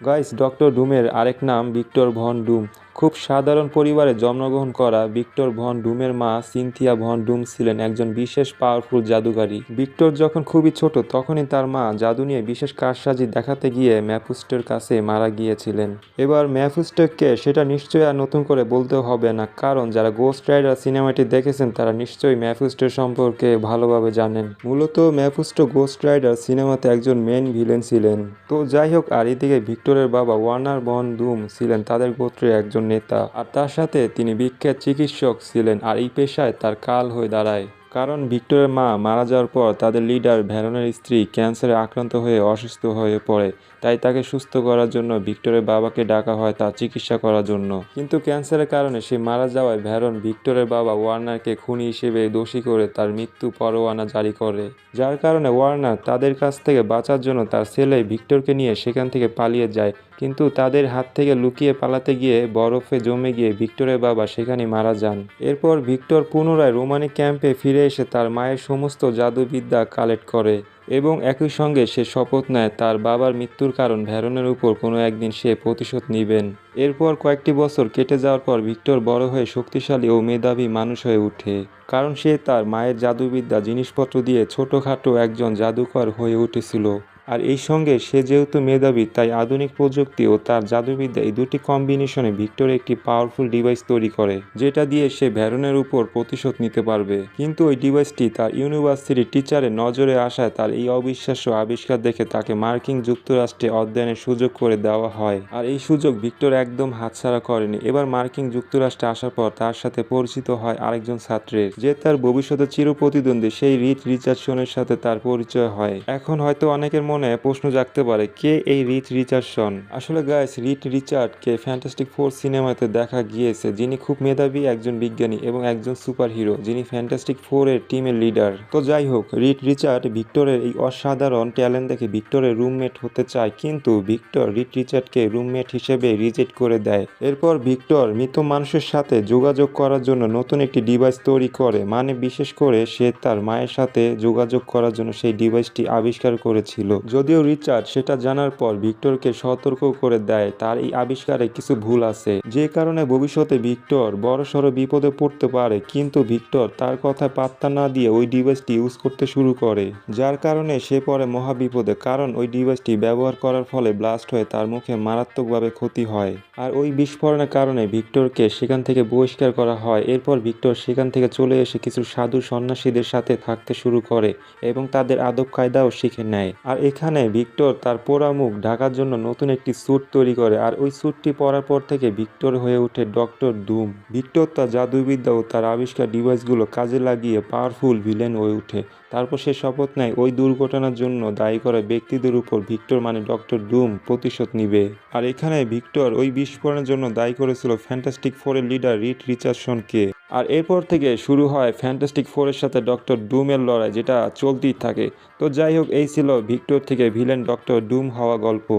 Guys, doctor ডুমের আরেক নাম Victor von ডুম। খুব সাধারণ পরিবারে জন্মগ্রহণ করা ভিক্টর ভন ডুমের মা সিনথিয়া ভন ডুম ছিলেন একজন বিশেষ পাওয়ারফুল জাদুকারী। ভিক্টর যখন খুবই ছোট তখনই তার মা জাদু নিয়ে বিশেষ কারসাজি দেখাতে গিয়ে ম্যাফুস্টোর কাছে মারা গিয়েছিলেন। এবার ম্যাফুস্টোকে সেটা নিশ্চয়ই আর নতুন করে বলতে হবে না, কারণ যারা গোস্ট রাইডার সিনেমাটি দেখেছেন তারা নিশ্চয়ই ম্যাফুস্টোর সম্পর্কে ভালোভাবে জানেন। মূলত ম্যাফুস্টো গোস্ট রাইডার সিনেমাতে একজন মেন ভিলেন ছিলেন। তো যাই হোক, আর এদিকে ভিক্টরের বাবা ওয়ার্নার ভন ডুম ছিলেন তাদের গোত্রের একজন নেতা, আর তার সাথে তিনি বিখ্যাত চিকিৎসক ছিলেন, আর এই পেশায় তার কাল হয়ে দাঁড়ায়। কারণ ভিক্টরের মা মারা যাওয়ার পর তাদের লিডার ভ্যারনের স্ত্রী ক্যান্সারে আক্রান্ত হয়ে অসুস্থ হয়ে পড়ে, তাই তাকে সুস্থ করার জন্য ভিক্টরের বাবাকে ডাকা হয় তার চিকিৎসা করার জন্য। কিন্তু ক্যান্সারের কারণে সে মারা যাওয়ায় ভ্যারন ভিক্টরের বাবা ওয়ার্নারকে খুনি হিসেবে দোষী করে তার মৃত্যু পরোয়ানা জারি করে, যার কারণে ওয়ার্নার তাদের কাছ থেকে বাঁচার জন্য তার ছেলে ভিক্টরকে নিয়ে সেখান থেকে পালিয়ে যায়। কিন্তু তাদের হাত থেকে লুকিয়ে পালাতে গিয়ে বরফে জমে গিয়ে ভিক্টরের বাবা সেখানে মারা যান। এরপর ভিক্টর পুনরায় রোমানি ক্যাম্পে ফিরে এসে তার মায়ের সমস্ত জাদুবিদ্যা কালেক্ট করে এবং একই সঙ্গে সে শপথ নেয় তার বাবার মৃত্যুর কারণ ভ্যারনের উপর কোনো একদিন সে প্রতিশোধ নিবেন। এরপর কয়েকটি বছর কেটে যাওয়ার পর ভিক্টর বড় হয়ে শক্তিশালী ও মেধাবী মানুষ হয়ে ওঠে, কারণ সে তার মায়ের জাদুবিদ্যা জিনিসপত্র দিয়ে ছোটোখাটো একজন জাদুকর হয়ে উঠেছিল। আর এই সঙ্গে সে যেহেতু মেধাবী, তাই আধুনিক প্রযুক্তি ও তার জাদুবিদ্যা এই দুটি কম্বিনেশনে ভিক্টর একটি পাওয়ারফুল ডিভাইস তৈরি করে, যেটা দিয়ে সে ভ্যারনের উপর প্রতিশোধ নিতে পারবে। কিন্তু ওই ডিভাইসটি তার ইউনিভার্সিটির টিচারের নজরে আসায় তার এই অবিশ্বাস্য আবিষ্কার দেখে তাকে মার্কিন যুক্তরাষ্ট্রে অধ্যয়নের সুযোগ করে দেওয়া হয়। আর এই সুযোগ ভিক্টর একদম হাতছাড়া করেনি। এবার মার্কিন যুক্তরাষ্ট্রে আসার পর তার সাথে পরিচিত হয় আরেকজন ছাত্রের, যে তার ভবিষ্যতে চিরপ্রতিদ্বন্দ্বী সেই রিড রিচার্ডসনের সাথে তার পরিচয় হয়। এখন হয়তো অনেকের মনে প্রশ্ন জাগতে পারে, কে এই রিড রিচার্ডসন? আসলে গাইস, রিড রিচার্ডকে ফ্যান্টাস্টিক ফোর সিনেমাতে দেখা গিয়েছে, যিনি খুব মেধাবী একজন বিজ্ঞানী এবং একজন সুপার হিরো, যিনি ফ্যান্টাস্টিক ফোর এর টিমের লিডার। তো যাই হোক, রিড রিচার্ড ভিক্টরের এই অসাধারণ ট্যালেন্ট দেখে ভিক্টরের রুমমেট হতে চায়, কিন্তু ভিক্টর রিড রিচার্ডকে রুমমেট হিসেবে রিজেক্ট করে দেয়। এরপর ভিক্টর মৃত মানুষের সাথে যোগাযোগ করার জন্য নতুন একটি ডিভাইস তৈরি করে, মানে বিশেষ করে সে তার মায়ের সাথে যোগাযোগ করার জন্য সেই ডিভাইসটি আবিষ্কার করেছিল। যদিও রিচার্ড সেটা জানার পর ভিক্টরকে সতর্ক করে দেয় তার এই আবিষ্কারে কিছু ভুল আছে, যে কারণে ভবিষ্যতে ভিক্টর বড়সড় বিপদে পড়তে পারে। কিন্তু ভিক্টর তার কথা পাত্তা না দিয়ে ওই ডিভাইসটি ইউজ করতে শুরু করে, যার কারণে সে পড়ে মহা বিপদে, কারণ ওই ডিভাইসটি ব্যবহার করার ফলে ব্লাস্ট হয়ে তার মুখে মারাত্মকভাবে ক্ষতি হয়। আর ওই বিস্ফোরণের কারণে ভিক্টরকে সেখান থেকে বহিষ্কার করা হয়। এরপর ভিক্টর সেখান থেকে চলে এসে কিছু সাধু সন্ন্যাসীদের সাথে থাকতে শুরু করে এবং তাদের আদব কায়দাও শিখে নেয়। আর এখানে ভিক্টর তার পোড়া মুখ ঢাকার জন্য নতুন একটি স্যুট তৈরি করে, আর ওই স্যুটটি পরার পর থেকে ভিক্টর হয়ে ওঠে ডক্টর ডুম। ভিক্টর তার জাদুবিদ্যা ও তার আবিষ্কার ডিভাইসগুলো কাজে লাগিয়ে পাওয়ারফুল ভিলেন হয়ে ওঠে। তারপর সে শপথ নেয় ওই দুর্ঘটনার জন্য দায়ী করা ব্যক্তিদের উপর ভিক্টর মানে ডক্টর ডুম প্রতিশোধ নিবে। আর এখানে ভিক্টর ওই বিস্ফোরণের জন্য দায়ী করেছিল ফ্যান্টাস্টিক ফোরের লিডার রিড রিচার্ডসনকে। আর এরপর থেকে শুরু হয় ফ্যান্টাস্টিক ফোরের সাথে ডক্টর ডুমের লড়াই, যেটা চলতেই থাকে। তো যাই হোক, এই ছিল ভিক্টর থেকে ভিলেন ডক্টর ডুম হওয়া গল্প।